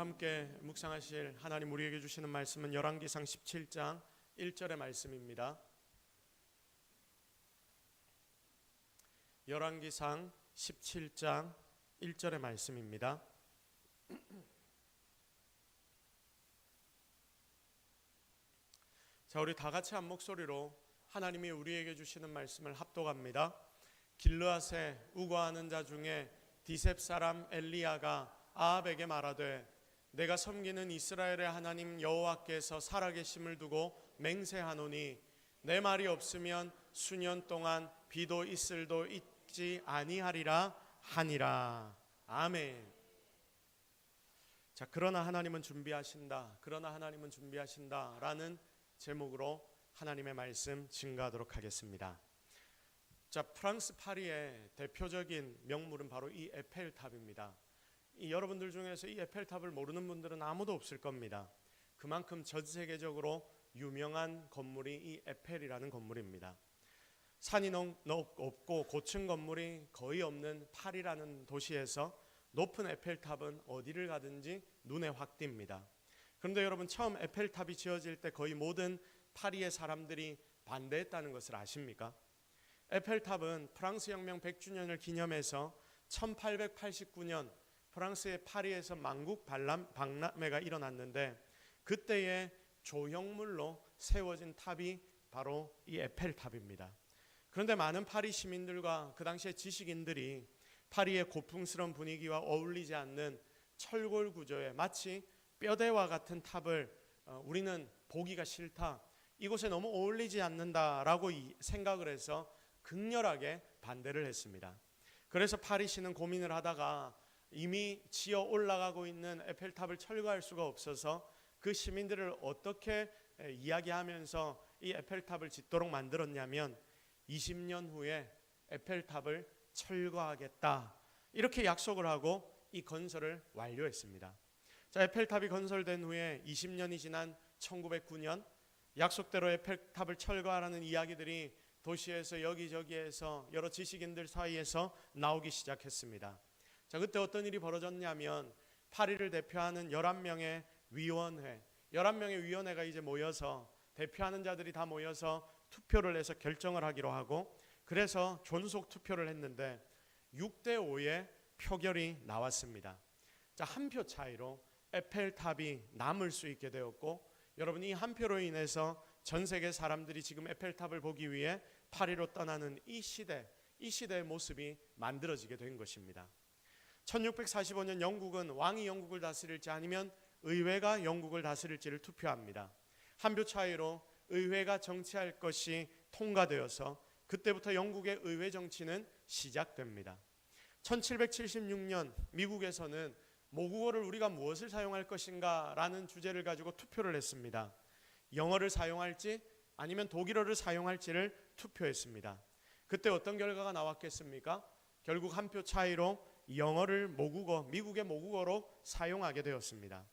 함께 묵상하실 하나님 우리에게 주시는 말씀은 열왕기상 17장 1절의 말씀입니다. 열왕기상 17장 1절의 말씀입니다. 자, 우리 다 같이 한 목소리로 하나님이 우리에게 주시는 말씀을 합독합니다. 길르앗에 우거하는 자 중에 디셉 사람 엘리야가 아합에게 말하되 내가 섬기는 이스라엘의 하나님 여호와께서 살아계심을 두고 맹세하노니 내 말이 없으면 수년 동안 비도 이슬도 있지 아니하리라 하니라. 아멘. 자, 그러나 하나님은 준비하신다. 그러나 하나님은 준비하신다 라는 제목으로 하나님의 말씀 증거하도록 하겠습니다. 자, 프랑스 파리의 대표적인 명물은 바로 이 에펠탑입니다. 여러분들 중에서 이 에펠탑을 모르는 분들은 아무도 없을 겁니다. 그만큼 전 세계적으로 유명한 건물이 이 에펠이라는 건물입니다. 산이 높고 고층 건물이 거의 없는 파리라는 도시에서 높은 에펠탑은 어디를 가든지 눈에 확 띕니다. 그런데 여러분, 처음 에펠탑이 지어질 때 거의 모든 파리의 사람들이 반대했다는 것을 아십니까? 에펠탑은 프랑스 혁명 100주년을 기념해서 1889년 프랑스의 파리에서 만국 박람회가 일어났는데 그때의 조형물로 세워진 탑이 바로 이 에펠탑입니다. 그런데 많은 파리 시민들과 그 당시의 지식인들이 파리의 고풍스러운 분위기와 어울리지 않는 철골 구조의 마치 뼈대와 같은 탑을 우리는 보기가 싫다, 이곳에 너무 어울리지 않는다라고 생각을 해서 극렬하게 반대를 했습니다. 그래서 파리시는 고민을 하다가 이미 지어 올라가고 있는 에펠탑을 철거할 수가 없어서 그 시민들을 어떻게 이야기하면서 이 에펠탑을 짓도록 만들었냐면 20년 후에 에펠탑을 철거하겠다, 이렇게 약속을 하고 이 건설을 완료했습니다. 자, 에펠탑이 건설된 후에 20년이 지난 1909년 약속대로 에펠탑을 철거하라는 이야기들이 도시에서 여기저기에서 여러 지식인들 사이에서 나오기 시작했습니다. 자, 그때 어떤 일이 벌어졌냐면 파리를 대표하는 11명의 위원회, 11명의 위원회가 이제 모여서 대표하는 자들이 다 모여서 투표를 해서 결정을 하기로 하고, 그래서 존속 투표를 했는데 6대5의 표결이 나왔습니다. 자, 한 표 차이로 에펠탑이 남을 수 있게 되었고, 여러분, 이 한 표로 인해서 전 세계 사람들이 지금 에펠탑을 보기 위해 파리로 떠나는 이 시대의 모습이 만들어지게 된 것입니다. 1645년 영국은 왕이 영국을 다스릴지 아니면 의회가 영국을 다스릴지를 투표합니다. 한 표 차이로 의회가 정치할 것이 통과되어서 그때부터 영국의 의회 정치는 시작됩니다. 1776년 미국에서는 모국어를 우리가 무엇을 사용할 것인가 라는 주제를 가지고 투표를 했습니다. 영어를 사용할지 아니면 독일어를 사용할지를 투표했습니다. 그때 어떤 결과가 나왔겠습니까? 결국 한 표 차이로 영어를 미국의 모국어로 사용하게 되었습니다.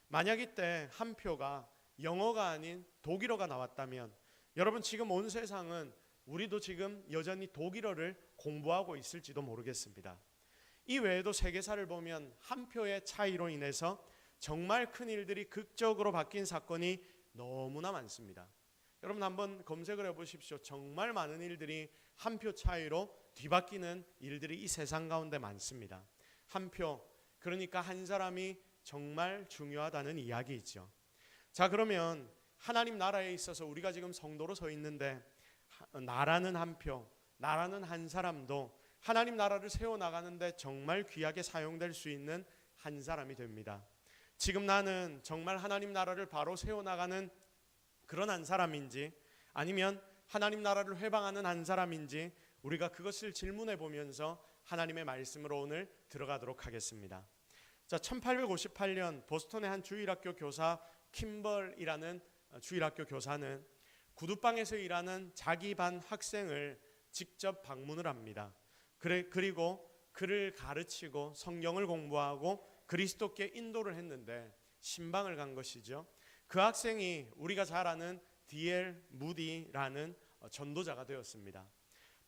만약 이때 한 표가 영어가 아닌 독일어가 나왔다면 여러분, 지금 온 세상은 우리도 지금 여전히 독일어를 공부하고 있을지도 모르겠습니다. 이 외에도 세계사를 보면 한 표의 차이로 인해서 정말 큰 일들이 극적으로 바뀐 사건이 너무나 많습니다. 여러분, 한번 검색을 해보십시오. 정말 많은 일들이 한 표 차이로 뒤바뀌는 일들이 이 세상 가운데 많습니다. 한 표, 그러니까 한 사람이 정말 중요하다는 이야기이죠. 자, 그러면 하나님 나라에 있어서 우리가 지금 성도로 서 있는데 나라는 한 표, 나라는 한 사람도 하나님 나라를 세워나가는데 정말 귀하게 사용될 수 있는 한 사람이 됩니다. 지금 나는 정말 하나님 나라를 바로 세워나가는 그런 한 사람인지 아니면 하나님 나라를 회방하는 한 사람인지 우리가 그것을 질문해 보면서 하나님의 말씀으로 오늘 들어가도록 하겠습니다. 자, 1858년 보스턴의 한 주일학교 교사 킴벌이라는 주일학교 교사는 구두방에서 일하는 자기 반 학생을 직접 방문을 합니다. 그리고 그를 가르치고 성경을 공부하고 그리스도께 인도를 했는데 신방을 간 것이죠. 그 학생이 우리가 잘 아는 D.L. 무디라는 전도자가 되었습니다.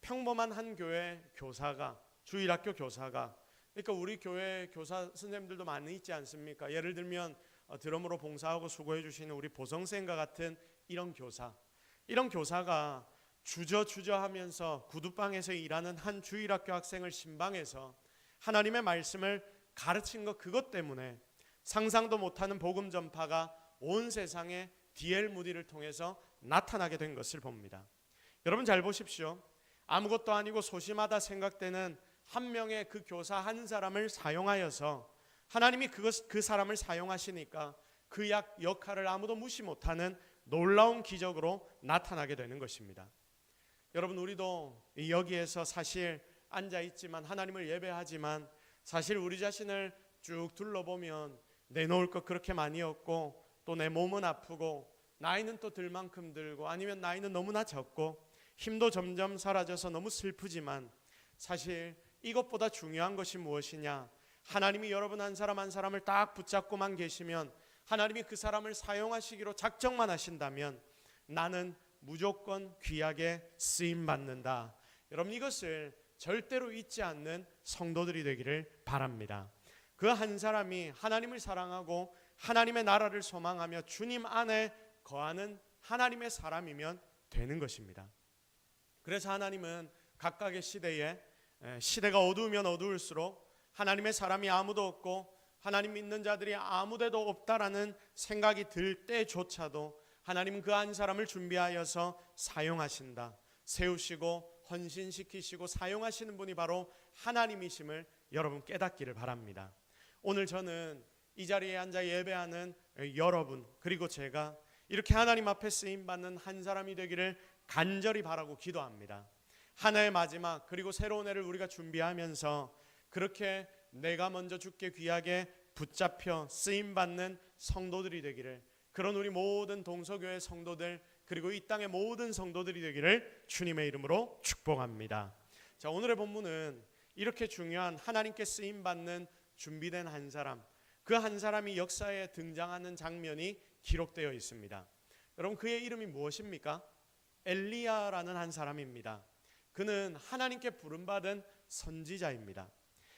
평범한 한 교회 교사가, 주일학교 교사가 그러니까 우리 교회 교사 선생님들도 많이 있지 않습니까? 예를 들면 드럼으로 봉사하고 수고해 주시는 우리 보성생과 같은 이런 교사가 주저하면서 구두방에서 일하는 한 주일학교 학생을 신방해서 하나님의 말씀을 가르친 것, 그것 때문에 상상도 못하는 복음 전파가 온 세상에 D.L. 무디를 통해서 나타나게 된 것을 봅니다. 여러분 잘 보십시오. 아무것도 아니고 소심하다 생각되는 한 명의 그 교사 한 사람을 사용하여서 하나님이 그 사람을 사용하시니까 그 역할을 아무도 무시 못하는 놀라운 기적으로 나타나게 되는 것입니다. 여러분, 우리도 여기에서 사실 앉아있지만, 하나님을 예배하지만, 사실 우리 자신을 쭉 둘러보면 내놓을 것 그렇게 많이 없고, 또 내 몸은 아프고, 나이는 또 들 만큼 들고, 아니면 나이는 너무나 적고, 힘도 점점 사라져서 너무 슬프지만, 사실 이것보다 중요한 것이 무엇이냐? 하나님이 여러분 한 사람 한 사람을 딱 붙잡고만 계시면, 하나님이 그 사람을 사용하시기로 작정만 하신다면 나는 무조건 귀하게 쓰임받는다. 여러분, 이것을 절대로 잊지 않는 성도들이 되기를 바랍니다. 그 한 사람이 하나님을 사랑하고 하나님의 나라를 소망하며 주님 안에 거하는 하나님의 사람이면 되는 것입니다. 그래서 하나님은 각각의 시대가 어두우면 어두울수록 하나님의 사람이 아무도 없고 하나님 믿는 자들이 아무데도 없다라는 생각이 들 때조차도 하나님은 그 한 사람을 준비하여서 사용하신다. 세우시고 헌신시키시고 사용하시는 분이 바로 하나님이심을 여러분 깨닫기를 바랍니다. 오늘 저는 이 자리에 앉아 예배하는 여러분, 그리고 제가 이렇게 하나님 앞에 쓰임받는 한 사람이 되기를 간절히 바라고 기도합니다. 한 해의 마지막, 그리고 새로운 해를 우리가 준비하면서 그렇게 내가 먼저 주께 귀하게 붙잡혀 쓰임받는 성도들이 되기를, 그런 우리 모든 동서교회 성도들, 그리고 이 땅의 모든 성도들이 되기를 주님의 이름으로 축복합니다. 자, 오늘의 본문은 이렇게 중요한 하나님께 쓰임받는 준비된 한 사람, 그 한 사람이 역사에 등장하는 장면이 기록되어 있습니다. 여러분, 그의 이름이 무엇입니까? 엘리야라는 한 사람입니다. 그는 하나님께 부름받은 선지자입니다.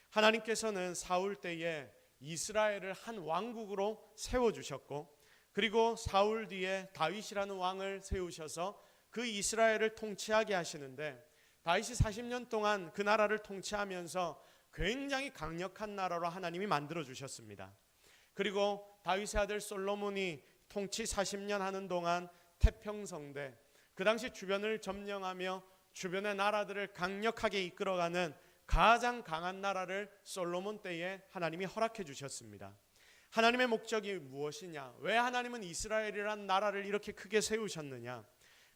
하나님께서는 사울 때에 이스라엘을 한 왕국으로 세워주셨고, 그리고 사울 뒤에 다윗이라는 왕을 세우셔서 그 이스라엘을 통치하게 하시는데, 다윗이 40년 동안 그 나라를 통치하면서 굉장히 강력한 나라로 하나님이 만들어주셨습니다. 그리고 다윗의 아들 솔로몬이 통치 40년 하는 동안 태평성대, 그 당시 주변을 점령하며 주변의 나라들을 강력하게 이끌어가는 가장 강한 나라를 솔로몬 때에 하나님이 허락해 주셨습니다. 하나님의 목적이 무엇이냐? 왜 하나님은 이스라엘이란 나라를 이렇게 크게 세우셨느냐?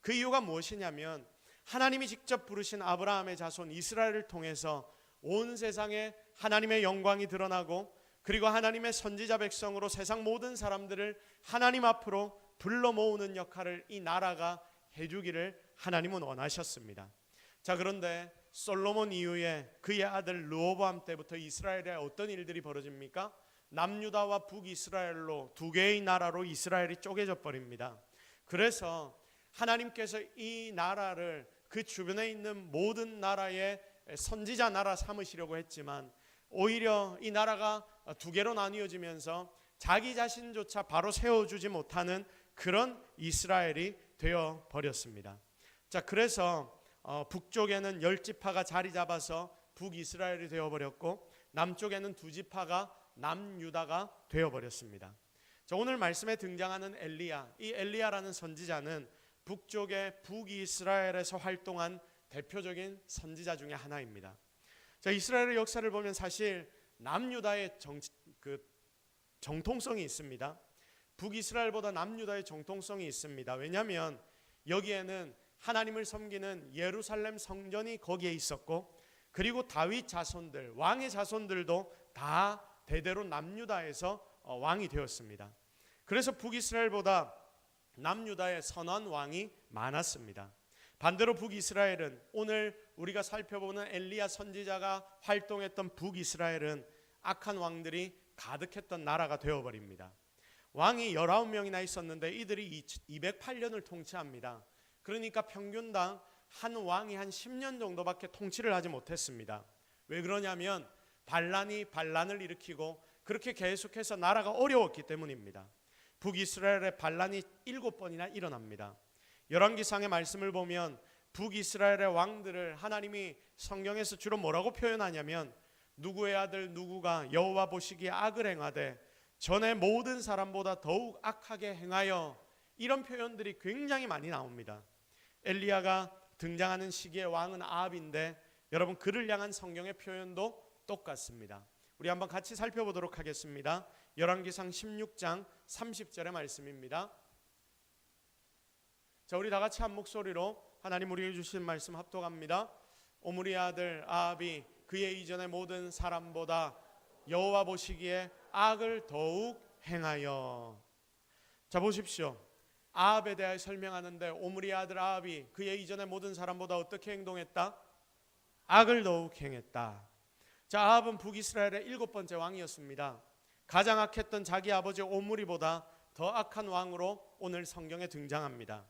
그 이유가 무엇이냐면, 하나님이 직접 부르신 아브라함의 자손 이스라엘을 통해서 온 세상에 하나님의 영광이 드러나고, 그리고 하나님의 선지자 백성으로 세상 모든 사람들을 하나님 앞으로 불러 모으는 역할을 이 나라가 해주기를 하나님은 원하셨습니다. 자, 그런데 솔로몬 이후에 그의 아들 르호보암 때부터 이스라엘에 어떤 일들이 벌어집니까? 남유다와 북이스라엘로 두 개의 나라로 이스라엘이 쪼개져 버립니다. 그래서 하나님께서 이 나라를 그 주변에 있는 모든 나라의 선지자 나라 삼으시려고 했지만, 오히려 이 나라가 두 개로 나뉘어지면서 자기 자신조차 바로 세워주지 못하는 그런 이스라엘이 되어 버렸습니다. 자, 그래서 북쪽에는 10지파가 자리 잡아서 북이스라엘이 되어버렸고, 남쪽에는 2지파가 남유다가 되어버렸습니다. 자, 오늘 말씀에 등장하는 엘리야, 이 엘리야라는 선지자는 북쪽의 북이스라엘에서 활동한 대표적인 선지자 중에 하나입니다. 자, 이스라엘의 역사를 보면 사실 남유다의 정통성이 있습니다. 북이스라엘보다 남유다의 정통성이 있습니다. 왜냐하면 여기에는 하나님을 섬기는 예루살렘 성전이 거기에 있었고, 그리고 다윗 자손들, 왕의 자손들도 다 대대로 남유다에서 왕이 되었습니다. 그래서 북이스라엘보다 남유다에 선한 왕이 많았습니다. 반대로 북이스라엘은, 오늘 우리가 살펴보는 엘리야 선지자가 활동했던 북이스라엘은 악한 왕들이 가득했던 나라가 되어버립니다. 왕이 19명이나 있었는데 이들이 208년을 통치합니다. 그러니까 평균당 한 왕이 한 10년 정도밖에 통치를 하지 못했습니다. 왜 그러냐면 반란이 반란을 일으키고 그렇게 계속해서 나라가 어려웠기 때문입니다. 북이스라엘의 반란이 7번이나 일어납니다. 열왕기상의 말씀을 보면 북이스라엘의 왕들을 하나님이 성경에서 주로 뭐라고 표현하냐면 누구의 아들 누구가 여호와 보시기에 악을 행하되 전에 모든 사람보다 더욱 악하게 행하여, 이런 표현들이 굉장히 많이 나옵니다. 엘리야가 등장하는 시기의 왕은 아합인데 여러분 그를 향한 성경의 표현도 똑같습니다. 우리 한번 같이 살펴보도록 하겠습니다. 열왕기상 16장 30절의 말씀입니다. 자, 우리 다 같이 한 목소리로 하나님 우리에게 주신 말씀 합독합니다. 오므리의 아들 아합이 그의 이전의 모든 사람보다 여호와 보시기에 악을 더욱 행하여. 자, 보십시오. 아합에 대하여 설명하는데 오므리의 아들 아합이 그의 이전의 모든 사람보다 어떻게 행동했다? 악을 더욱 행했다. 자, 아합은 북이스라엘의 7번째 왕이었습니다. 가장 악했던 자기 아버지 오므리보다 더 악한 왕으로 오늘 성경에 등장합니다.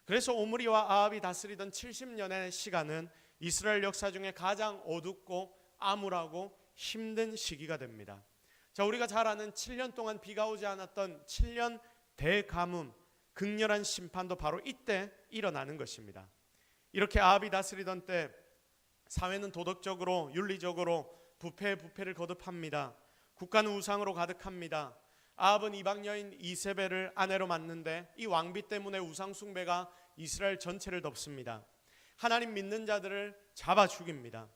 그래서 오므리와 아합이 다스리던 70년의 시간은 이스라엘 역사 중에 가장 어둡고 암울하고 힘든 시기가 됩니다. 자, 우리가 잘 아는 7년 동안 비가 오지 않았던 7년 대가뭄, 극렬한 심판도 바로 이때 일어나는 것입니다. 이렇게 아합이 다스리던 때 사회는 도덕적으로 윤리적으로 부패를 거듭합니다. 국가는 우상으로 가득합니다. 아합은 이방 여인 이세벨을 아내로 맞는데 이 왕비 때문에 우상 숭배가 이스라엘 전체를 덮습니다. 하나님 믿는 자들을 잡아 죽입니다.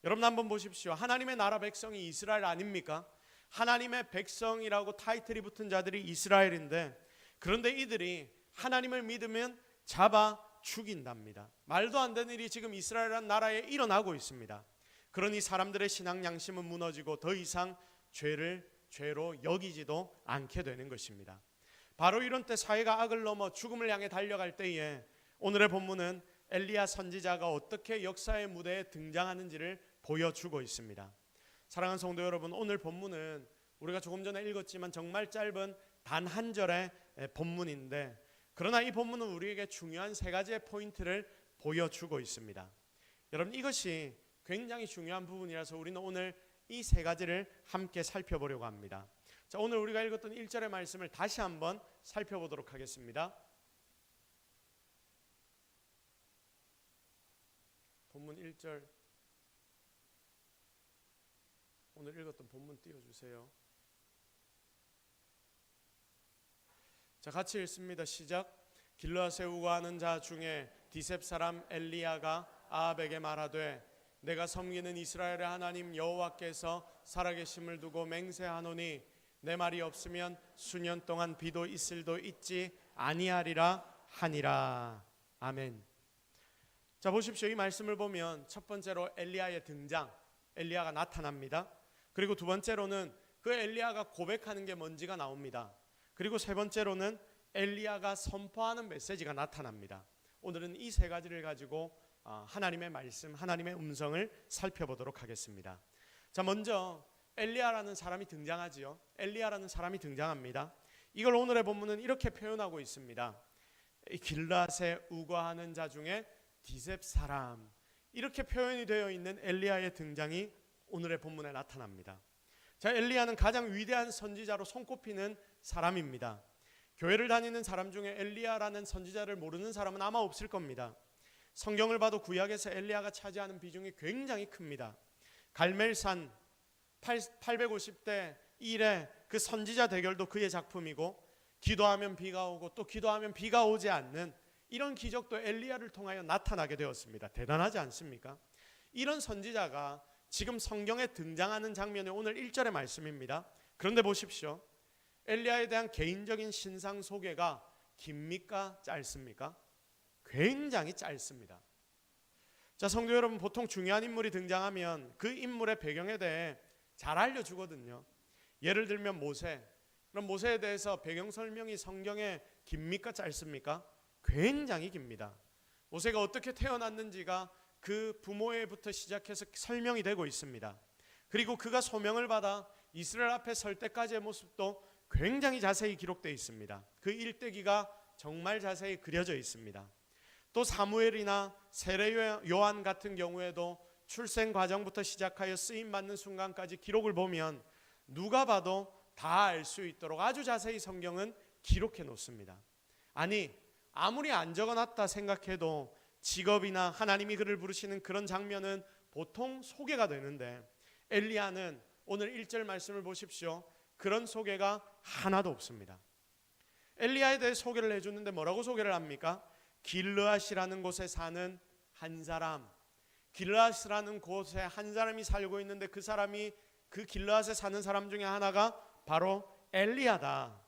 여러분 한번 보십시오. 하나님의 나라 백성이 이스라엘 아닙니까? 하나님의 백성이라고 타이틀이 붙은 자들이 이스라엘인데, 그런데 이들이 하나님을 믿으면 잡아 죽인답니다. 말도 안 되는 일이 지금 이스라엘이라는 나라에 일어나고 있습니다. 그러니 사람들의 신앙 양심은 무너지고 더 이상 죄를 죄로 여기지도 않게 되는 것입니다. 바로 이런 때 사회가 악을 넘어 죽음을 향해 달려갈 때에 오늘의 본문은 엘리야 선지자가 어떻게 역사의 무대에 등장하는지를 보여주고 있습니다. 사랑하는 성도 여러분, 오늘 본문은 우리가 조금 전에 읽었지만 정말 짧은 단 한 절의 본문인데, 그러나 이 본문은 우리에게 중요한 3가지의 포인트를 보여주고 있습니다. 여러분, 이것이 굉장히 중요한 부분이라서 우리는 오늘 이 3가지를 함께 살펴보려고 합니다. 자, 오늘 우리가 읽었던 1절의 말씀을 다시 한번 살펴보도록 하겠습니다. 본문 1절, 오늘 읽었던 본문 띄워주세요. 자, 같이 읽습니다. 시작. 길르앗에 우거하는 자 중에 디셉 사람 엘리야가 아합에게 말하되 내가 섬기는 이스라엘의 하나님 여호와께서 살아계심을 두고 맹세하노니 내 말이 없으면 수년 동안 비도 이슬도 있지 아니하리라 하니라. 아멘. 자, 보십시오. 이 말씀을 보면 첫 번째로 엘리야의 등장, 엘리야가 나타납니다. 그리고 두 번째로는 그 엘리야가 고백하는 게 뭔지가 나옵니다. 그리고 세 번째로는 엘리야가 선포하는 메시지가 나타납니다. 오늘은 이 3가지를 가지고 하나님의 말씀, 하나님의 음성을 살펴보도록 하겠습니다. 자, 먼저 엘리야라는 사람이 등장하지요. 엘리야라는 사람이 등장합니다. 이걸 오늘의 본문은 이렇게 표현하고 있습니다. 길르앗에 우거하는 자 중에 디셉 사람, 이렇게 표현이 되어 있는 엘리야의 등장이 오늘의 본문에 나타납니다. 자, 엘리야는 가장 위대한 선지자로 손꼽히는 사람입니다. 교회를 다니는 사람 중에 엘리야라는 선지자를 모르는 사람은 아마 없을 겁니다. 성경을 봐도 구약에서 엘리야가 차지하는 비중이 굉장히 큽니다. 갈멜산 850대 1의 그 선지자 대결도 그의 작품이고, 기도하면 비가 오고 또 기도하면 비가 오지 않는 이런 기적도 엘리야를 통하여 나타나게 되었습니다. 대단하지 않습니까? 이런 선지자가 지금 성경에 등장하는 장면이 오늘 1절의 말씀입니다. 그런데 보십시오. 엘리야에 대한 개인적인 신상 소개가 깁니까? 짧습니까? 굉장히 짧습니다. 자, 성도 여러분, 보통 중요한 인물이 등장하면 그 인물의 배경에 대해 잘 알려주거든요. 예를 들면 모세. 그럼 모세에 대해서 배경 설명이 성경에 깁니까? 짧습니까? 굉장히 깁니다. 모세가 어떻게 태어났는지가 그 부모에부터 시작해서 설명이 되고 있습니다. 그리고 그가 소명을 받아 이스라엘 앞에 설 때까지의 모습도 굉장히 자세히 기록되어 있습니다. 그 일대기가 정말 자세히 그려져 있습니다. 또 사무엘이나 세례 요한 같은 경우에도 출생 과정부터 시작하여 쓰임 받는 순간까지 기록을 보면 누가 봐도 다 알 수 있도록 아주 자세히 성경은 기록해 놓습니다. 아니, 아무리 안 적어놨다 생각해도 직업이나 하나님이 그를 부르시는 그런 장면은 보통 소개가 되는데, 엘리야는 오늘 1절 말씀을 보십시오. 그런 소개가 하나도 없습니다. 엘리야에 대해 소개를 해주는데 뭐라고 소개를 합니까? 길르앗이라는 곳에 사는 한 사람, 길르앗이라는 곳에 한 사람이 살고 있는데 그 사람이, 그 길르앗에 사는 사람 중에 하나가 바로 엘리야다.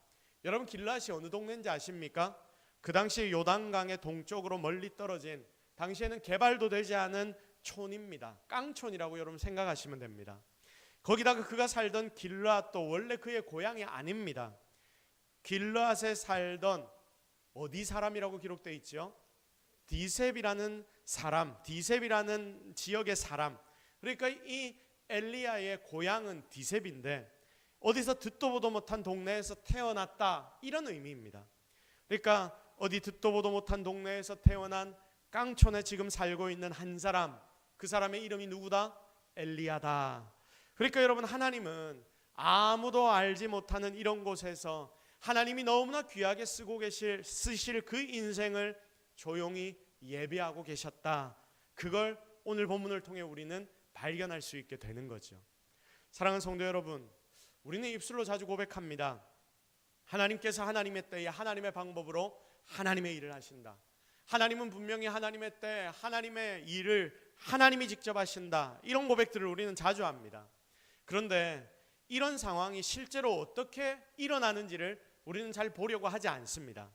여러분, 길르앗이 어느 동네인지 아십니까? 그 당시 요단강의 동쪽으로 멀리 떨어진, 당시에는 개발도 되지 않은 촌입니다. 깡촌이라고 여러분 생각하시면 됩니다. 거기다가 그가 살던 길르앗도 원래 그의 고향이 아닙니다. 길르앗에 살던 어디 사람이라고 기록되어 있죠? 디셉이라는 사람, 디셉이라는 지역의 사람. 그러니까 이 엘리야의 고향은 디셉인데 어디서 듣도 보도 못한 동네에서 태어났다, 이런 의미입니다. 그러니까 어디 듣도 보도 못한 동네에서 태어난 깡촌에 지금 살고 있는 한 사람, 그 사람의 이름이 누구다? 엘리야다. 그러니까 여러분, 하나님은 아무도 알지 못하는 이런 곳에서 하나님이 너무나 귀하게 쓰실 그 인생을 조용히 예배하고 계셨다. 그걸 오늘 본문을 통해 우리는 발견할 수 있게 되는 거죠. 사랑하는 성도 여러분, 우리는 입술로 자주 고백합니다. 하나님께서 하나님의 때에 하나님의 방법으로 하나님의 일을 하신다. 하나님은 분명히 하나님의 때 하나님의 일을 하나님이 직접 하신다. 이런 고백들을 우리는 자주 합니다. 그런데 이런 상황이 실제로 어떻게 일어나는지를 우리는 잘 보려고 하지 않습니다.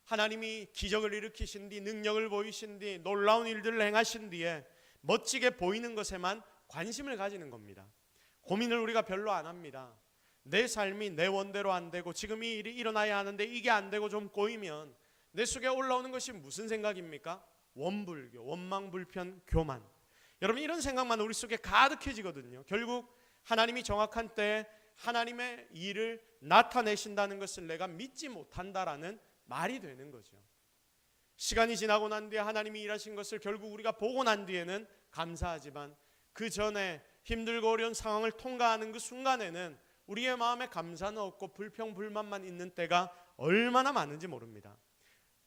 하나님이 기적을 일으키신 뒤, 능력을 보이신 뒤, 놀라운 일들을 행하신 뒤에 멋지게 보이는 것에만 관심을 가지는 겁니다. 고민을 우리가 별로 안 합니다. 내 삶이 내 원대로 안 되고 지금 이 일이 일어나야 하는데 이게 안 되고 좀 꼬이면 내 속에 올라오는 것이 무슨 생각입니까? 원불교, 원망불편, 교만. 여러분, 이런 생각만 우리 속에 가득해지거든요. 결국 하나님이 정확한 때에 하나님의 일을 나타내신다는 것을 내가 믿지 못한다라는 말이 되는 거죠. 시간이 지나고 난 뒤에 하나님이 일하신 것을 결국 우리가 보고 난 뒤에는 감사하지만 그 전에 힘들고 어려운 상황을 통과하는 그 순간에는 우리의 마음에 감사는 없고 불평불만만 있는 때가 얼마나 많은지 모릅니다.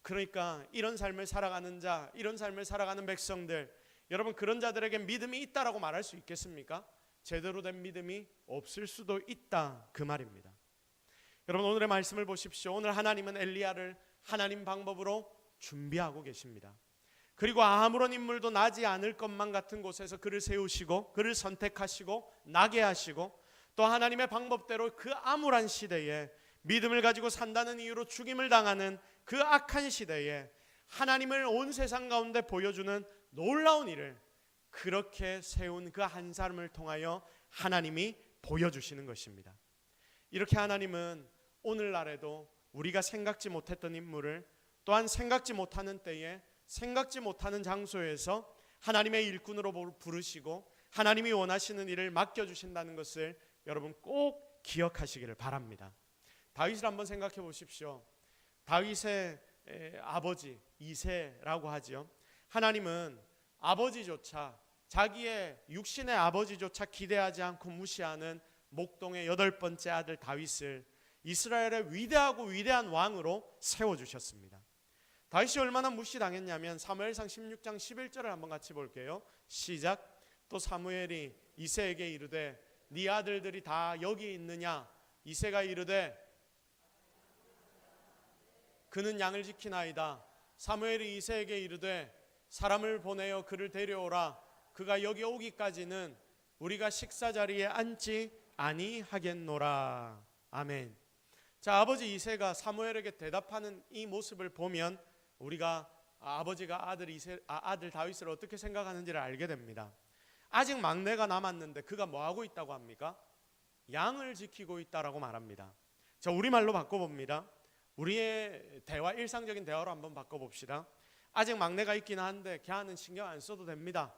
그러니까 이런 삶을 살아가는 자, 이런 삶을 살아가는 백성들, 여러분, 그런 자들에게 믿음이 있다라고 말할 수 있겠습니까? 제대로 된 믿음이 없을 수도 있다, 그 말입니다. 여러분, 오늘의 말씀을 보십시오. 오늘 하나님은 엘리야를 하나님 방법으로 준비하고 계십니다. 그리고 아무런 인물도 나지 않을 것만 같은 곳에서 그를 세우시고 그를 선택하시고 나게 하시고, 또 하나님의 방법대로 그 암울한 시대에 믿음을 가지고 산다는 이유로 죽임을 당하는 그 악한 시대에 하나님을 온 세상 가운데 보여주는 놀라운 일을 그렇게 세운 그 한 사람을 통하여 하나님이 보여주시는 것입니다. 이렇게 하나님은 오늘날에도 우리가 생각지 못했던 인물을 또한 생각지 못하는 때에 생각지 못하는 장소에서 하나님의 일꾼으로 부르시고 하나님이 원하시는 일을 맡겨주신다는 것을 여러분 꼭 기억하시기를 바랍니다. 다윗을 한번 생각해 보십시오. 다윗의 아버지 이새라고 하죠. 하나님은 아버지조차, 자기의 육신의 아버지조차 기대하지 않고 무시하는 목동의 8번째 아들 다윗을 이스라엘의 위대하고 위대한 왕으로 세워주셨습니다. 다윗이 얼마나 무시당했냐면 사무엘상 16장 11절을 한번 같이 볼게요. 시작. 또 사무엘이 이새에게 이르되 네 아들들이 다 여기 있느냐? 이새가 이르되 그는 양을 지키나이다. 사무엘이 이새에게 이르되 사람을 보내어 그를 데려오라. 그가 여기 오기까지는 우리가 식사 자리에 앉지 아니하겠노라. 아멘. 자, 아버지 이새가 사무엘에게 대답하는 이 모습을 보면 우리가 아버지가 아들 다윗을 어떻게 생각하는지를 알게 됩니다. 아직 막내가 남았는데 그가 뭐하고 있다고 합니까? 양을 지키고 있다라고 말합니다. 자, 우리말로 바꿔봅니다. 우리의 대화, 일상적인 대화로 한번 바꿔봅시다. 아직 막내가 있긴 한데 걔는 신경 안 써도 됩니다.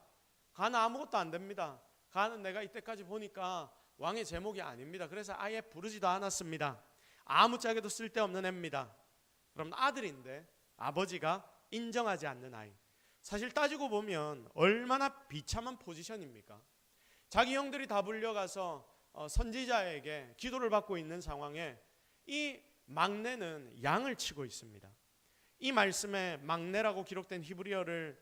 걔는 아무것도 안 됩니다. 걔는 내가 이때까지 보니까 왕의 제목이 아닙니다. 그래서 아예 부르지도 않았습니다. 아무짝에도 쓸데없는 애입니다. 그럼 아들인데 아버지가 인정하지 않는 아이. 사실 따지고 보면 얼마나 비참한 포지션입니까? 자기 형들이 다 불려가서 선지자에게 기도를 받고 있는 상황에 이 막내는 양을 치고 있습니다. 이 말씀에 막내라고 기록된 히브리어를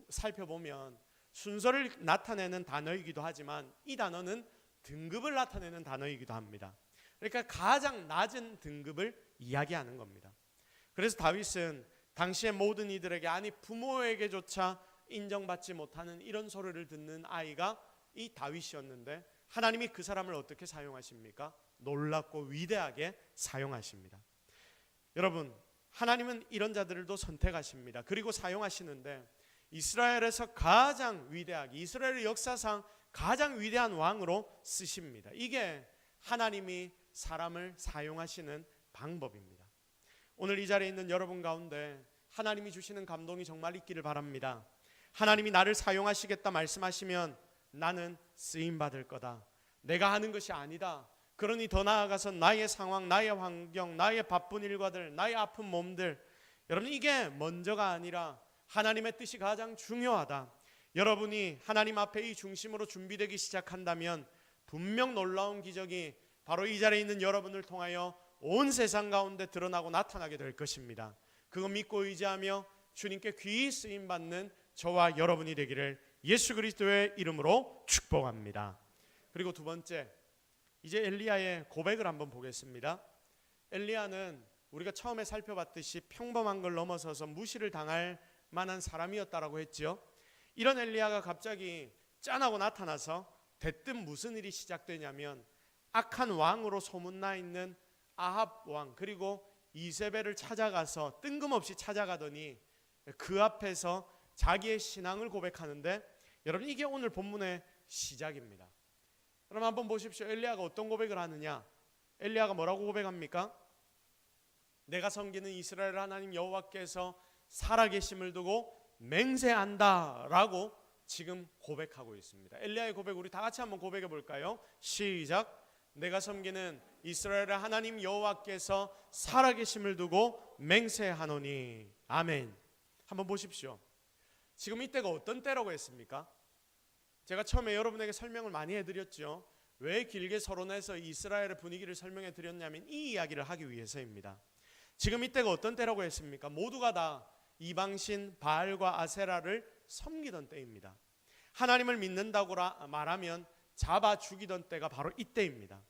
살펴보면 순서를 나타내는 단어이기도 하지만 이 단어는 등급을 나타내는 단어이기도 합니다. 그러니까 가장 낮은 등급을 이야기하는 겁니다. 그래서 다윗은 당시의 모든 이들에게, 아니 부모에게조차 인정받지 못하는 이런 소리를 듣는 아이가 이 다윗이었는데 하나님이 그 사람을 어떻게 사용하십니까? 놀랍고 위대하게 사용하십니다. 여러분, 하나님은 이런 자들도 선택하십니다. 그리고 사용하시는데 이스라엘에서 가장 위대하게, 이스라엘 역사상 가장 위대한 왕으로 쓰십니다. 이게 하나님이 사람을 사용하시는 방법입니다. 오늘 이 자리에 있는 여러분 가운데 하나님이 주시는 감동이 정말 있기를 바랍니다. 하나님이 나를 사용하시겠다 말씀하시면 나는 쓰임받을 거다. 내가 하는 것이 아니다. 그러니 더 나아가서 나의 상황, 나의 환경, 나의 바쁜 일과들, 나의 아픈 몸들, 여러분 이게 먼저가 아니라 하나님의 뜻이 가장 중요하다. 여러분이 하나님 앞에 이 중심으로 준비되기 시작한다면 분명 놀라운 기적이 바로 이 자리에 있는 여러분을 통하여 온 세상 가운데 드러나고 나타나게 될 것입니다. 그거 믿고 의지하며 주님께 귀히 쓰임받는 저와 여러분이 되기를 예수 그리스도의 이름으로 축복합니다. 그리고 두 번째, 이제 엘리야의 고백을 한번 보겠습니다. 엘리야는 우리가 처음에 살펴봤듯이 평범한 걸 넘어서서 무시를 당할 만한 사람이었다라고 했죠. 이런 엘리야가 갑자기 짠하고 나타나서 대뜸 무슨 일이 시작되냐면 악한 왕으로 소문나 있는 아합 왕 그리고 이세벨을 찾아가서 뜬금없이 찾아가더니 그 앞에서 자기의 신앙을 고백하는데, 여러분 이게 오늘 본문의 시작입니다. 그럼 한번 보십시오. 엘리야가 어떤 고백을 하느냐? 엘리야가 뭐라고 고백합니까? 내가 섬기는 이스라엘 하나님 여호와께서 살아계심을 두고 맹세한다 라고 지금 고백하고 있습니다. 엘리야의 고백 우리 다 같이 한번 고백해 볼까요? 시작. 내가 섬기는 이스라엘의 하나님 여호와께서 살아계심을 두고 맹세하노니. 아멘. 한번 보십시오. 지금 이때가 어떤 때라고 했습니까? 제가 처음에 여러분에게 설명을 많이 해드렸죠. 왜 길게 서론해서 이스라엘의 분위기를 설명해 드렸냐면 이 이야기를 하기 위해서입니다. 지금 이때가 어떤 때라고 했습니까? 모두가 다 이방신 바알과 아세라를 섬기던 때입니다. 하나님을 믿는다고 말하면 잡아 죽이던 때가 바로 이때입니다.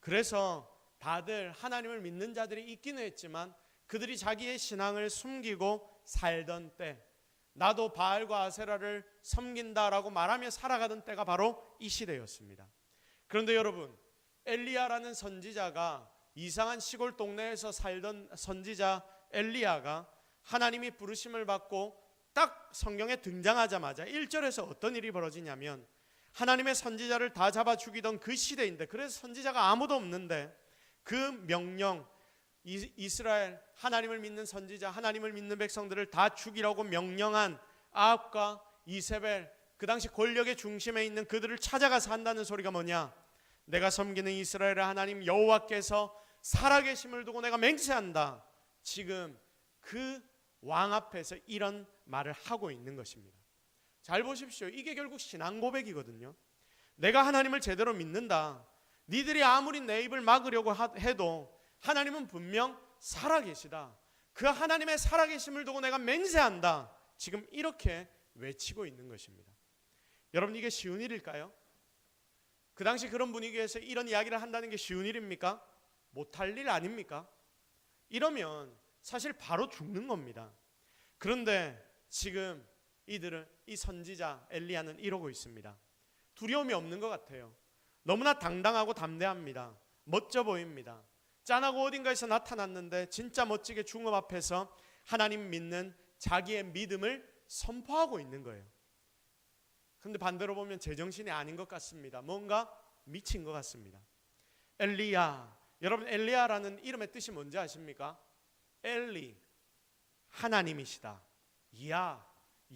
그래서 다들 하나님을 믿는 자들이 있기는 했지만 그들이 자기의 신앙을 숨기고 살던 때, 나도 바알과 아세라를 섬긴다라고 말하며 살아가던 때가 바로 이 시대였습니다. 그런데 여러분, 엘리야라는 선지자가, 이상한 시골 동네에서 살던 선지자 엘리야가 하나님이 부르심을 받고 딱 성경에 등장하자마자 1절에서 어떤 일이 벌어지냐면 하나님의 선지자를 다 잡아 죽이던 그 시대인데, 그래서 선지자가 아무도 없는데 그 명령, 이스라엘 하나님을 믿는 선지자, 하나님을 믿는 백성들을 다 죽이라고 명령한 아합과 이세벨, 그 당시 권력의 중심에 있는 그들을 찾아가서 한다는 소리가 뭐냐? 내가 섬기는 이스라엘의 하나님 여호와께서 살아계심을 두고 내가 맹세한다. 지금 그 왕 앞에서 이런 말을 하고 있는 것입니다. 잘 보십시오. 이게 결국 신앙 고백이거든요. 내가 하나님을 제대로 믿는다. 니들이 아무리 내 입을 막으려고 해도 하나님은 분명 살아계시다. 그 하나님의 살아계심을 두고 내가 맹세한다. 지금 이렇게 외치고 있는 것입니다. 여러분 이게 쉬운 일일까요? 그 당시 그런 분위기에서 이런 이야기를 한다는 게 쉬운 일입니까? 못할 일 아닙니까? 이러면 사실 바로 죽는 겁니다. 그런데 지금 이 선지자 엘리야는 이러고 있습니다. 두려움이 없는 것 같아요. 너무나 당당하고 담대합니다. 멋져 보입니다. 짠하고 어딘가에서 나타났는데 진짜 멋지게 중업 앞에서 하나님 믿는 자기의 믿음을 선포하고 있는 거예요. 그런데 반대로 보면 제정신이 아닌 것 같습니다. 뭔가 미친 것 같습니다. 엘리야, 여러분 엘리야라는 이름의 뜻이 뭔지 아십니까? 엘리, 하나님이시다. 야,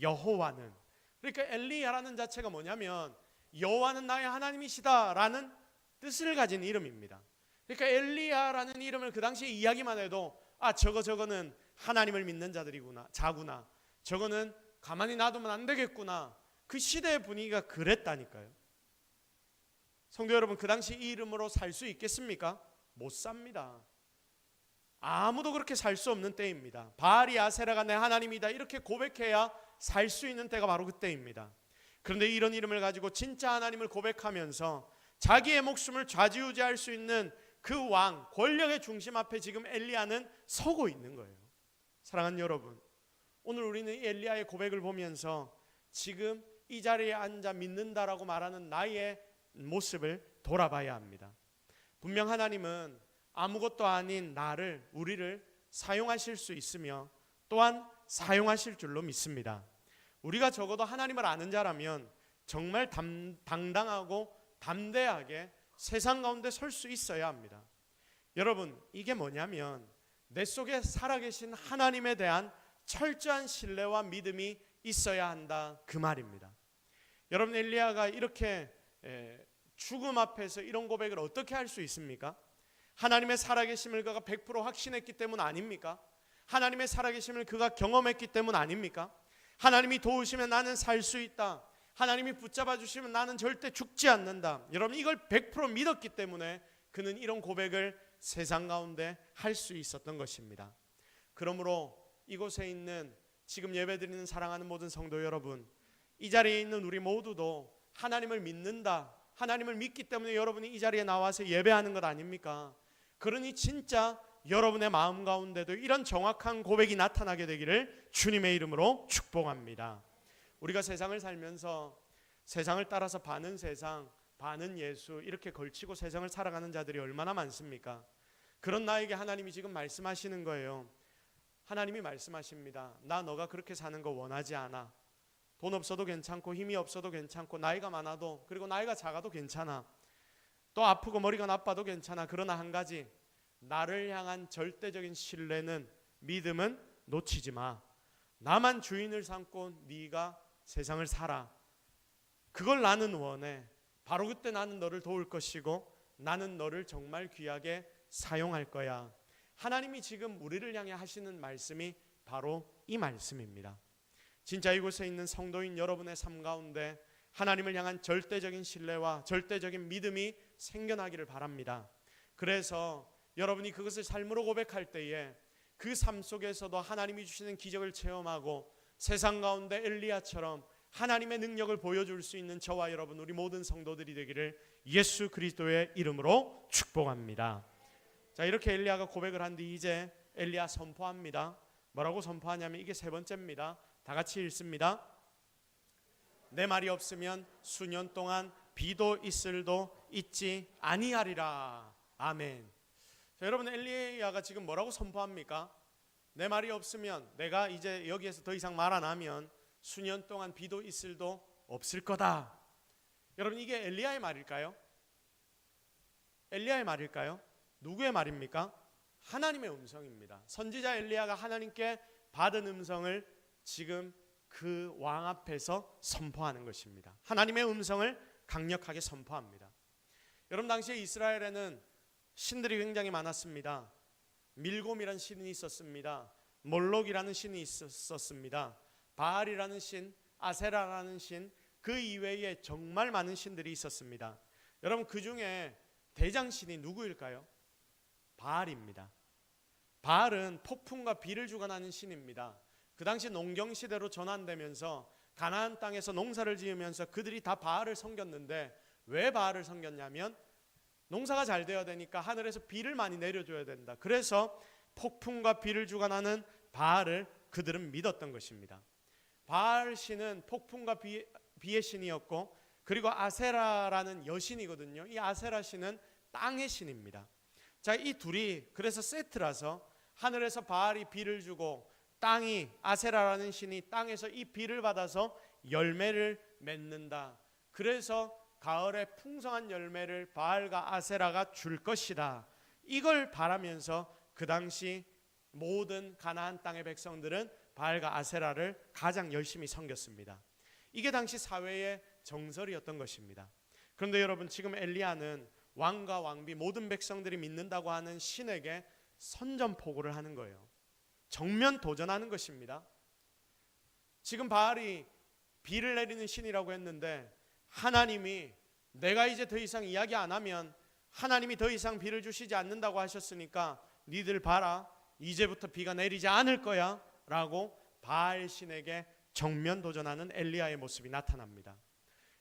여호와는. 그러니까 엘리야라는 자체가 뭐냐면 여호와는 나의 하나님이시다라는 뜻을 가진 이름입니다. 그러니까 엘리야라는 이름을 그 당시에 이야기만 해도 저거는 하나님을 믿는 자들이구나, 자구나. 저거는 가만히 놔두면 안 되겠구나. 그 시대의 분위기가 그랬다니까요. 성도 여러분, 그 당시 이 이름으로 살 수 있겠습니까? 못 삽니다. 아무도 그렇게 살 수 없는 때입니다. 바알이 아세라가 내 하나님이다 이렇게 고백해야 살 수 있는 때가 바로 그때입니다. 그런데 이런 이름을 가지고 진짜 하나님을 고백하면서 자기의 목숨을 좌지우지할 수 있는 그 왕, 권력의 중심 앞에 지금 엘리야는 서고 있는 거예요. 사랑하는 여러분, 오늘 우리는 이 엘리야의 고백을 보면서 지금 이 자리에 앉아 믿는다라고 말하는 나의 모습을 돌아봐야 합니다. 분명 하나님은 아무것도 아닌 나를, 우리를 사용하실 수 있으며 또한 사용하실 줄로 믿습니다. 우리가 적어도 하나님을 아는 자라면 정말 당당하고 담대하게 세상 가운데 설 수 있어야 합니다. 여러분, 이게 뭐냐면 내 속에 살아계신 하나님에 대한 철저한 신뢰와 믿음이 있어야 한다, 그 말입니다. 여러분, 엘리야가 이렇게 죽음 앞에서 이런 고백을 어떻게 할 수 있습니까? 하나님의 살아계심을 그가 100% 확신했기 때문 아닙니까? 하나님의 살아계심을 그가 경험했기 때문 아닙니까? 하나님이 도우시면 나는 살 수 있다, 하나님이 붙잡아 주시면 나는 절대 죽지 않는다, 여러분 이걸 100% 믿었기 때문에 그는 이런 고백을 세상 가운데 할 수 있었던 것입니다. 그러므로 이곳에 있는 지금 예배드리는 사랑하는 모든 성도 여러분, 이 자리에 있는 우리 모두도 하나님을 믿는다, 하나님을 믿기 때문에 여러분이 이 자리에 나와서 예배하는 것 아닙니까? 그러니 진짜 여러분의 마음 가운데도 이런 정확한 고백이 나타나게 되기를 주님의 이름으로 축복합니다. 우리가 세상을 살면서 세상을 따라서 반은 세상, 반은 예수 이렇게 걸치고 세상을 살아가는 자들이 얼마나 많습니까? 그런 나에게 하나님이 지금 말씀하시는 거예요. 하나님이 말씀하십니다. 나 너가 그렇게 사는 거 원하지 않아. 돈 없어도 괜찮고 힘이 없어도 괜찮고 나이가 많아도, 그리고 나이가 작아도 괜찮아. 또 아프고 머리가 나빠도 괜찮아. 그러나 한 가지, 나를 향한 절대적인 신뢰는, 믿음은 놓치지 마. 나만 주인을 삼고 네가 세상을 살아. 그걸 나는 원해. 바로 그때 나는 너를 도울 것이고 나는 너를 정말 귀하게 사용할 거야. 하나님이 지금 우리를 향해 하시는 말씀이 바로 이 말씀입니다. 진짜 이곳에 있는 성도인 여러분의 삶 가운데 하나님을 향한 절대적인 신뢰와 절대적인 믿음이 생겨나기를 바랍니다. 그래서 여러분이 그것을 삶으로 고백할 때에 그 삶 속에서도 하나님이 주시는 기적을 체험하고 세상 가운데 엘리야처럼 하나님의 능력을 보여줄 수 있는 저와 여러분, 우리 모든 성도들이 되기를 예수 그리스도의 이름으로 축복합니다. 자, 이렇게 엘리야가 고백을 한 뒤 이제 엘리야 선포합니다. 뭐라고 선포하냐면 이게 세 번째입니다. 다 같이 읽습니다. 내 말이 없으면 수년 동안 비도 이슬도 있지 아니하리라. 아멘. 자, 여러분, 엘리야가 지금 뭐라고 선포합니까? 내 말이 없으면, 내가 이제 여기에서 더 이상 말 안 하면 수년 동안 비도 이슬도 없을 거다. 여러분, 이게 엘리야의 말일까요? 엘리야의 말일까요? 누구의 말입니까? 하나님의 음성입니다. 선지자 엘리야가 하나님께 받은 음성을 지금 그 왕 앞에서 선포하는 것입니다. 하나님의 음성을 강력하게 선포합니다. 여러분, 당시에 이스라엘에는 신들이 굉장히 많았습니다. 밀곰이라는 신이 있었습니다. 몰록이라는 신이 있었습니다. 바알이라는 신, 아세라라는 신, 그 이외에 정말 많은 신들이 있었습니다. 여러분, 그 중에 대장신이 누구일까요? 바알입니다. 바알은 폭풍과 비를 주관하는 신입니다. 그 당시 농경시대로 전환되면서 가나안 땅에서 농사를 지으면서 그들이 다 바알을 섬겼는데, 왜 바알을 섬겼냐면 농사가 잘 되어야 되니까 하늘에서 비를 많이 내려줘야 된다. 그래서 폭풍과 비를 주관하는 바알을 그들은 믿었던 것입니다. 바알 신은 폭풍과 비의 신이었고, 그리고 아세라라는 여신이거든요. 이 아세라 신은 땅의 신입니다. 자, 이 둘이 그래서 세트라서 하늘에서 바알이 비를 주고 땅이, 아세라라는 신이 땅에서 이 비를 받아서 열매를 맺는다. 그래서 가을에 풍성한 열매를 바알과 아세라가 줄 것이다. 이걸 바라면서 그 당시 모든 가나안 땅의 백성들은 바알과 아세라를 가장 열심히 섬겼습니다. 이게 당시 사회의 정설이었던 것입니다. 그런데 여러분, 지금 엘리야는 왕과 왕비 모든 백성들이 믿는다고 하는 신에게 선전포고를 하는 거예요. 정면 도전하는 것입니다. 지금 바알이 비를 내리는 신이라고 했는데 하나님이 내가 이제 더 이상 이야기 안 하면 하나님이 더 이상 비를 주시지 않는다고 하셨으니까 니들 봐라, 이제부터 비가 내리지 않을 거야 라고 바알 신에게 정면 도전하는 엘리야의 모습이 나타납니다.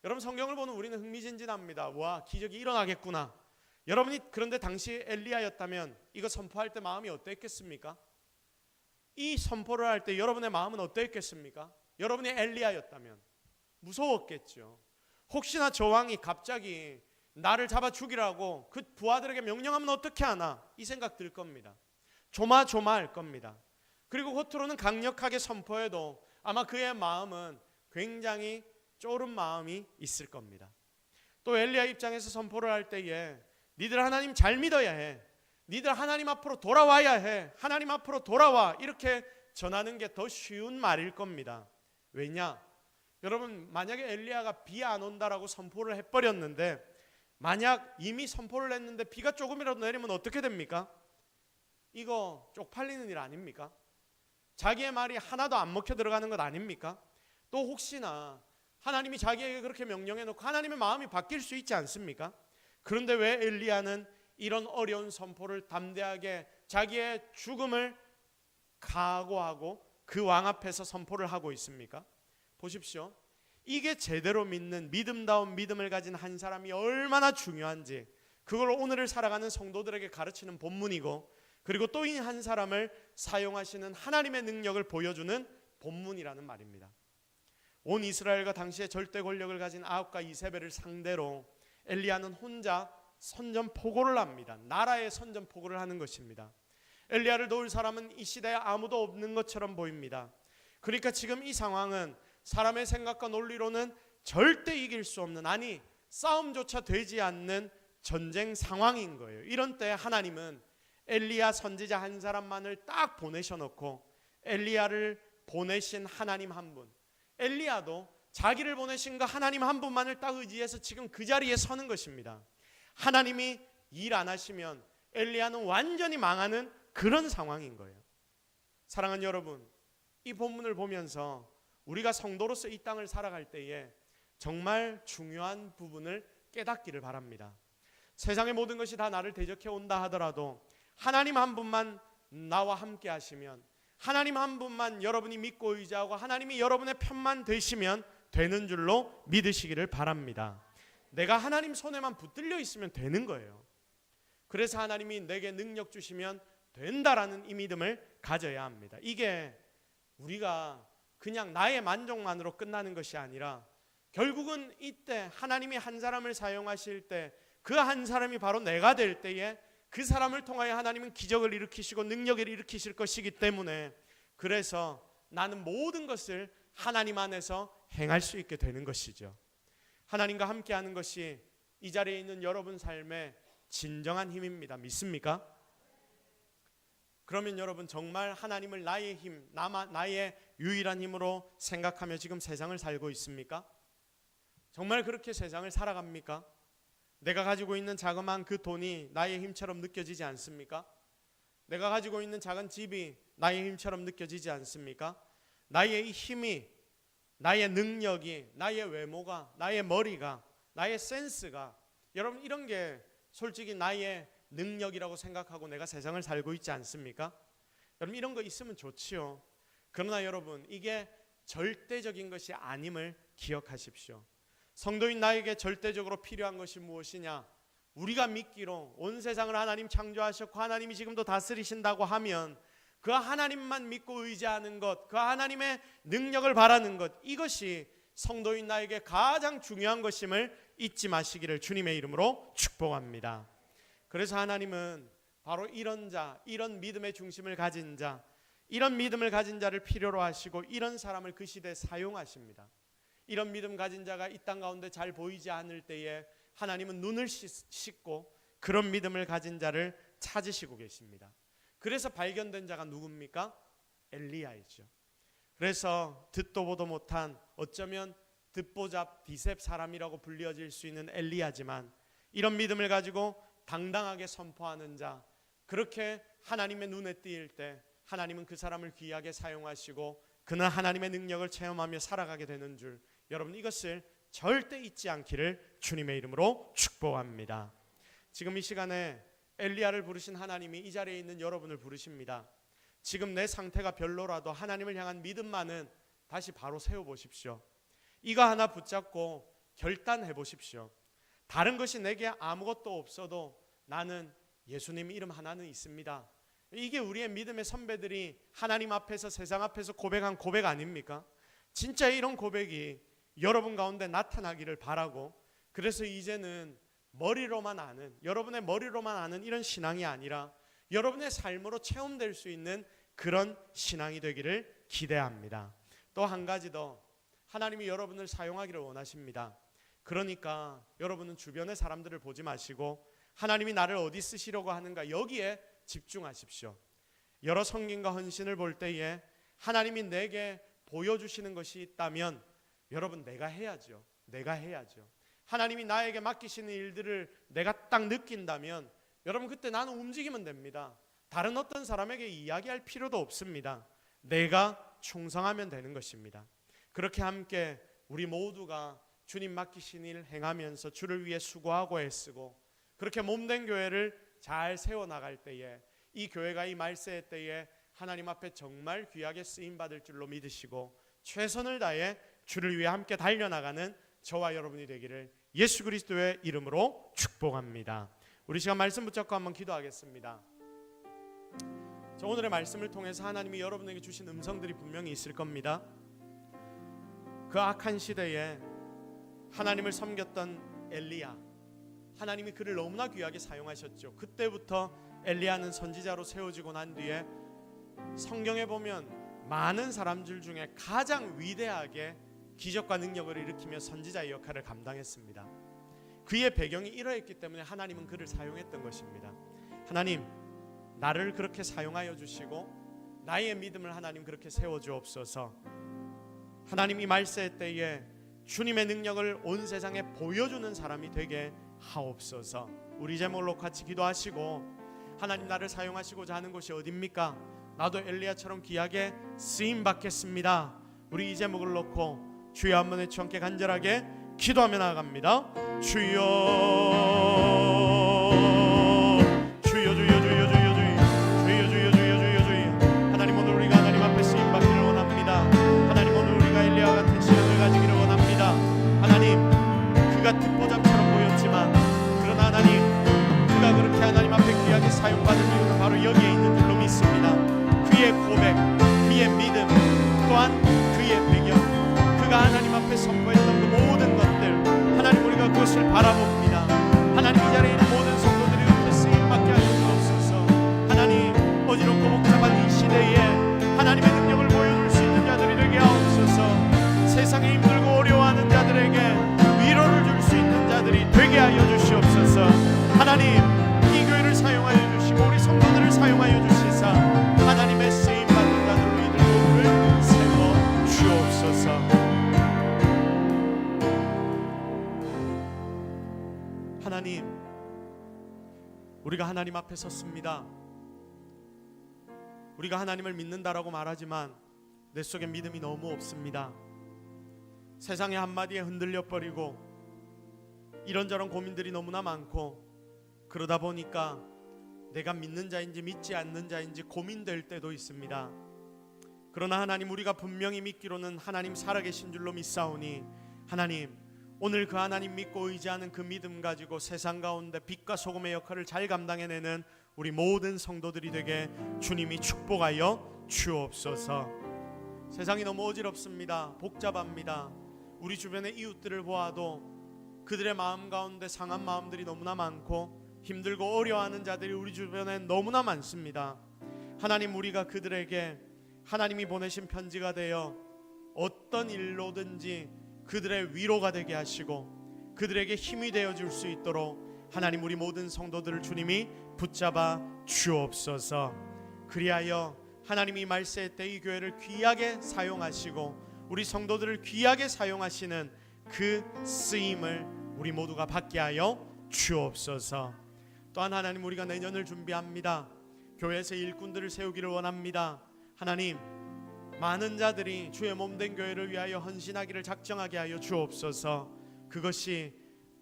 여러분, 성경을 보는 우리는 흥미진진합니다. 와, 기적이 일어나겠구나. 여러분이 그런데 당시 엘리야였다면 이거 선포할 때 마음이 어땠겠습니까? 이 선포를 할 때 여러분의 마음은 어땠겠습니까? 여러분이 엘리야였다면 무서웠겠죠. 혹시나 저 왕이 갑자기 나를 잡아 죽이라고 그 부하들에게 명령하면 어떻게 하나, 이 생각 들 겁니다. 조마조마할 겁니다. 그리고 겉으로는 강력하게 선포해도 아마 그의 마음은 굉장히 쫄은 마음이 있을 겁니다. 또 엘리야 입장에서 선포를 할 때에 니들 하나님 잘 믿어야 해, 니들 하나님 앞으로 돌아와야 해, 하나님 앞으로 돌아와, 이렇게 전하는 게 더 쉬운 말일 겁니다. 왜냐? 여러분, 만약에 엘리야가 비 안 온다라고 선포를 해버렸는데, 만약 이미 선포를 했는데 비가 조금이라도 내리면 어떻게 됩니까? 이거 쪽팔리는 일 아닙니까? 자기의 말이 하나도 안 먹혀 들어가는 것 아닙니까? 또 혹시나 하나님이 자기에게 그렇게 명령해 놓고 하나님의 마음이 바뀔 수 있지 않습니까? 그런데 왜 엘리야는 이런 어려운 선포를 담대하게 자기의 죽음을 각오하고 그 왕 앞에서 선포를 하고 있습니까? 보십시오. 이게 제대로 믿는 믿음다운 믿음을 가진 한 사람이 얼마나 중요한지, 그걸 오늘을 살아가는 성도들에게 가르치는 본문이고, 그리고 또 이 한 사람을 사용하시는 하나님의 능력을 보여주는 본문이라는 말입니다. 온 이스라엘과 당시에 절대 권력을 가진 아합과 이세벨을 상대로 엘리야는 혼자 선전포고를 합니다. 나라의 선전포고를 하는 것입니다. 엘리야를 도울 사람은 이 시대에 아무도 없는 것처럼 보입니다. 그러니까 지금 이 상황은 사람의 생각과 논리로는 절대 이길 수 없는, 아니 싸움조차 되지 않는 전쟁 상황인 거예요. 이런 때 하나님은 엘리야 선지자 한 사람만을 딱 보내셔놓고 엘리야를 보내신 하나님 한 분, 엘리야도 자기를 보내신 그 하나님 한 분만을 딱 의지해서 지금 그 자리에 서는 것입니다. 하나님이 일 안 하시면 엘리야는 완전히 망하는 그런 상황인 거예요. 사랑하는 여러분, 이 본문을 보면서 우리가 성도로서 이 땅을 살아갈 때에 정말 중요한 부분을 깨닫기를 바랍니다. 세상의 모든 것이 다 나를 대적해 온다 하더라도 하나님 한 분만 나와 함께 하시면, 하나님 한 분만 여러분이 믿고 의지하고 하나님이 여러분의 편만 되시면 되는 줄로 믿으시기를 바랍니다. 내가 하나님 손에만 붙들려 있으면 되는 거예요. 그래서 하나님이 내게 능력 주시면 된다라는 이 믿음을 가져야 합니다. 이게 우리가 그냥 나의 만족만으로 끝나는 것이 아니라 결국은 이때 하나님이 한 사람을 사용하실 때 그 한 사람이 바로 내가 될 때에 그 사람을 통하여 하나님은 기적을 일으키시고 능력을 일으키실 것이기 때문에, 그래서 나는 모든 것을 하나님 안에서 행할 수 있게 되는 것이죠. 하나님과 함께하는 것이 이 자리에 있는 여러분 삶의 진정한 힘입니다. 믿습니까? 그러면 여러분 정말 하나님을 나의 힘, 나의 유일한 힘으로 생각하며 지금 세상을 살고 있습니까? 정말 그렇게 세상을 살아갑니까? 내가 가지고 있는 자그마한 그 돈이 나의 힘처럼 느껴지지 않습니까? 내가 가지고 있는 작은 집이 나의 힘처럼 느껴지지 않습니까? 나의 힘이, 나의 능력이, 나의 외모가, 나의 머리가, 나의 센스가, 여러분 이런 게 솔직히 나의 능력이라고 생각하고 내가 세상을 살고 있지 않습니까? 여러분 이런 거 있으면 좋지요. 그러나 여러분 이게 절대적인 것이 아님을 기억하십시오. 성도인 나에게 절대적으로 필요한 것이 무엇이냐? 우리가 믿기로 온 세상을 하나님 창조하셨고 하나님이 지금도 다스리신다고 하면 그 하나님만 믿고 의지하는 것, 그 하나님의 능력을 바라는 것, 이것이 성도인 나에게 가장 중요한 것임을 잊지 마시기를 주님의 이름으로 축복합니다. 그래서 하나님은 바로 이런 자, 이런 믿음의 중심을 가진 자, 이런 믿음을 가진 자를 필요로 하시고 이런 사람을 그 시대에 사용하십니다. 이런 믿음 가진 자가 이 땅 가운데 잘 보이지 않을 때에 하나님은 눈을 씻고 그런 믿음을 가진 자를 찾으시고 계십니다. 그래서 발견된 자가 누굽니까? 엘리야이죠. 그래서 듣도 보도 못한, 어쩌면 듣보잡 디셉 사람이라고 불려질 수 있는 엘리야지만 이런 믿음을 가지고 당당하게 선포하는 자, 그렇게 하나님의 눈에 띄일 때 하나님은 그 사람을 귀하게 사용하시고 그는 하나님의 능력을 체험하며 살아가게 되는 줄, 여러분 이것을 절대 잊지 않기를 주님의 이름으로 축복합니다. 지금 이 시간에 엘리야를 부르신 하나님이 이 자리에 있는 여러분을 부르십니다. 지금 내 상태가 별로라도 하나님을 향한 믿음만은 다시 바로 세워보십시오. 이거 하나 붙잡고 결단해 보십시오. 다른 것이 내게 아무것도 없어도 나는 예수님 이름 하나는 있습니다. 이게 우리의 믿음의 선배들이 하나님 앞에서 세상 앞에서 고백한 고백 아닙니까? 진짜 이런 고백이 여러분 가운데 나타나기를 바라고, 그래서 이제는 머리로만 아는, 여러분의 머리로만 아는 이런 신앙이 아니라 여러분의 삶으로 체험될 수 있는 그런 신앙이 되기를 기대합니다. 또 한 가지 더, 하나님이 여러분을 사용하기를 원하십니다. 그러니까 여러분은 주변의 사람들을 보지 마시고 하나님이 나를 어디 쓰시려고 하는가, 여기에 집중하십시오. 여러 성김과 헌신을 볼 때에 하나님이 내게 보여주시는 것이 있다면 여러분 내가 해야죠. 하나님이 나에게 맡기시는 일들을 내가 딱 느낀다면 여러분 그때 나는 움직이면 됩니다. 다른 어떤 사람에게 이야기할 필요도 없습니다. 내가 충성하면 되는 것입니다. 그렇게 함께 우리 모두가 주님 맡기신 일 행하면서 주를 위해 수고하고 애쓰고 그렇게 몸된 교회를 잘 세워나갈 때에, 이 교회가 이 말세의 때에 하나님 앞에 정말 귀하게 쓰임받을 줄로 믿으시고 최선을 다해 주를 위해 함께 달려나가는 저와 여러분이 되기를 예수 그리스도의 이름으로 축복합니다. 우리 시간 말씀 붙잡고 한번 기도하겠습니다. 저 오늘의 말씀을 통해서 하나님이 여러분에게 주신 음성들이 분명히 있을 겁니다. 그 악한 시대에 하나님을 섬겼던 엘리야, 하나님이 그를 너무나 귀하게 사용하셨죠. 그때부터 엘리야는 선지자로 세워지고 난 뒤에 성경에 보면 많은 사람들 중에 가장 위대하게 기적과 능력을 일으키며 선지자의 역할을 감당했습니다. 그의 배경이 이러했기 때문에 하나님은 그를 사용했던 것입니다. 하나님, 나를 그렇게 사용하여 주시고 나의 믿음을 하나님 그렇게 세워주옵소서. 하나님 이 말세 때에 주님의 능력을 온 세상에 보여주는 사람이 되게 하옵소서. 우리 제목으로 같이 기도하시고, 하나님 나를 사용하시고자 하는 곳이 어딥니까? 나도 엘리야처럼 귀하게 쓰임 받겠습니다. 우리 이 제목을 놓고 주여 한번 외쳐 함께 간절하게 기도하며 나아갑니다. 주여, 주여, 주여, 주여, 주여, 주여, 주여, 주여, 주여, 주여, 주여. 하나님 오늘 우리가 하나님 앞에 쓰임 받기를 원합니다. 하나님 오늘 우리가 엘리야 같은 신앙을 가지기를 원합니다. 하나님, 그가 듣보잡처럼 보였지만 그러나 하나님, 그가 그렇게 하나님 앞에 귀하게 사용받은 이유는 바로 여기에 있는 줄로 믿습니다. 그의 고백, 그의 믿음, 또한 그의 배경, 그가 하나님 앞에 선포했던 그 모든 것들, 하나님 우리가 그것을 바라봅니다. 하나님 이 자리에 있는 모든 성도들이 그렇게 쓰임받게 하여 주옵소서. 하나님 어지럽고 복잡한 이 시대에 하나님의 능력을 보여줄 수 있는 자들이 되게 하옵소서. 세상에 힘들고 어려워하는 자들에게 위로를 줄 수 있는 자들이 되게 하여 주시옵소서. 하나님 이 교회를 사용하여 주시고 우리 성도들을 사용하여 주시사 하나님의 쓰임받는 자들로 이들을 세워 주옵소서. 하나님, 우리가 하나님 앞에 섰습니다. 우리가 하나님을 믿는다라고 말하지만 내 속에 믿음이 너무 없습니다. 세상의 한마디에 흔들려 버리고 이런저런 고민들이 너무나 많고, 그러다 보니까 내가 믿는 자인지 믿지 않는 자인지 고민될 때도 있습니다. 그러나 하나님, 우리가 분명히 믿기로는 하나님 살아계신 줄로 믿사오니 하나님 오늘 그 하나님 믿고 의지하는 그 믿음 가지고 세상 가운데 빛과 소금의 역할을 잘 감당해내는 우리 모든 성도들이 되게 주님이 축복하여 주옵소서. 세상이 너무 어지럽습니다. 복잡합니다. 우리 주변의 이웃들을 보아도 그들의 마음 가운데 상한 마음들이 너무나 많고 힘들고 어려워하는 자들이 우리 주변에 너무나 많습니다. 하나님, 우리가 그들에게 하나님이 보내신 편지가 되어 어떤 일로든지 그들의 위로가 되게 하시고 그들에게 힘이 되어 줄 수 있도록 하나님 우리 모든 성도들을 주님이 붙잡아 주옵소서. 그리하여 하나님이 말세 때 이 교회를 귀하게 사용하시고 우리 성도들을 귀하게 사용하시는 그 쓰임을 우리 모두가 받게 하여 주옵소서. 또한 하나님, 우리가 내년을 준비합니다. 교회에서 일꾼들을 세우기를 원합니다. 하나님, 많은 자들이 주의 몸된 교회를 위하여 헌신하기를 작정하게 하여 주옵소서. 그것이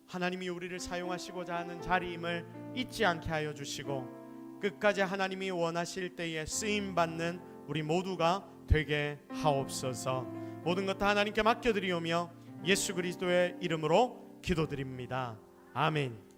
하나님이 우리를 사용하시고자 하는 자리임을 잊지 않게 하여 주시고 끝까지 하나님이 원하실 때에 쓰임받는 우리 모두가 되게 하옵소서. 모든 것 다 하나님께 맡겨드리오며 예수 그리스도의 이름으로 기도드립니다. 아멘.